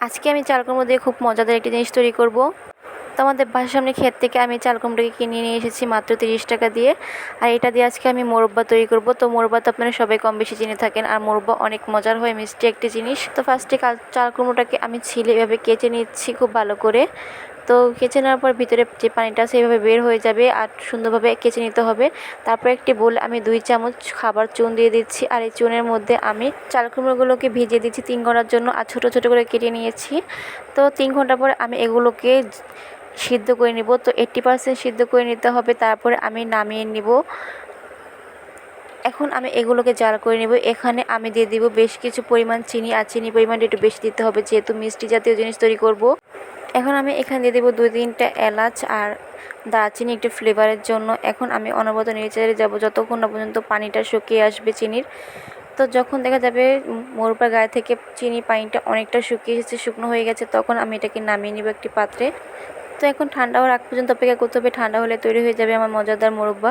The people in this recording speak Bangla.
আজকে আমি চাল কুমড়ো দিয়ে খুব মজাদার একটি জিনিস তৈরি করব। তো আমাদের বাসার সামনে ক্ষেত থেকে আমি চাল কুমড়োকে কিনে নিয়ে এসেছি মাত্র 30 টাকা দিয়ে। আর এটা দিয়ে আজকে আমি মোরব্বা তৈরি করব। তো মোরব্বা তো আপনারা সবাই কম বেশি জেনে থাকেন, আর মোরব্বা অনেক মজার হয়, মিষ্টি একটি জিনিস। তো ফার্স্টে চাল কুমড়োটাকে আমি ছিলে এভাবে কেচে নিচ্ছি খুব ভালো করে। তো কেচে নেওয়ার পর ভিতরে যে পানিটা আছে এইভাবে বের হয়ে যাবে, আর সুন্দরভাবে কেচে নিতে হবে। তারপর একটি বোল আমি 2 চামচ খাবার চুন দিয়ে দিচ্ছি, আর এই চুনের মধ্যে আমি চাল কুমড়োগুলোকে ভিজিয়ে দিচ্ছি 3 ঘন্টার জন্য, আর ছোটো ছোটো করে কেটে নিয়েছি। তো 3 ঘন্টা পরে আমি এগুলোকে সিদ্ধ করে নিব। তো 80% সিদ্ধ করে নিতে হবে, তারপরে আমি নামিয়ে নিব। এখন আমি এগুলোকে জাল করে নেব। এখানে আমি দিয়ে দিব বেশ কিছু পরিমাণ চিনি, আর চিনি পরিমাণটা একটু বেশি দিতে হবে যেহেতু মিষ্টি জাতীয় জিনিস তৈরি করব। এখন আমি এখানে দিয়ে দেবো 2-3টা এলাচ আর দারচিনি একটু ফ্লেভারের জন্য। এখন আমি অনবরত নেড়ে যাব যতক্ষণ না পর্যন্ত পানিটা শুকিয়ে আসবে চিনির। তো যখন দেখা যাবে মোরব্বার গায়ে থেকে চিনি পানিটা অনেকটা শুকিয়ে এসেছে, শুকনো হয়ে গেছে, তখন আমি এটাকে নামিয়ে নেব একটি পাত্রে। তো এখন ঠান্ডা হওয়ার আগ পর্যন্ত অপেক্ষা করতে হবে, ঠান্ডা হলে তৈরি হয়ে যাবে আমার মজাদার মোরব্বা।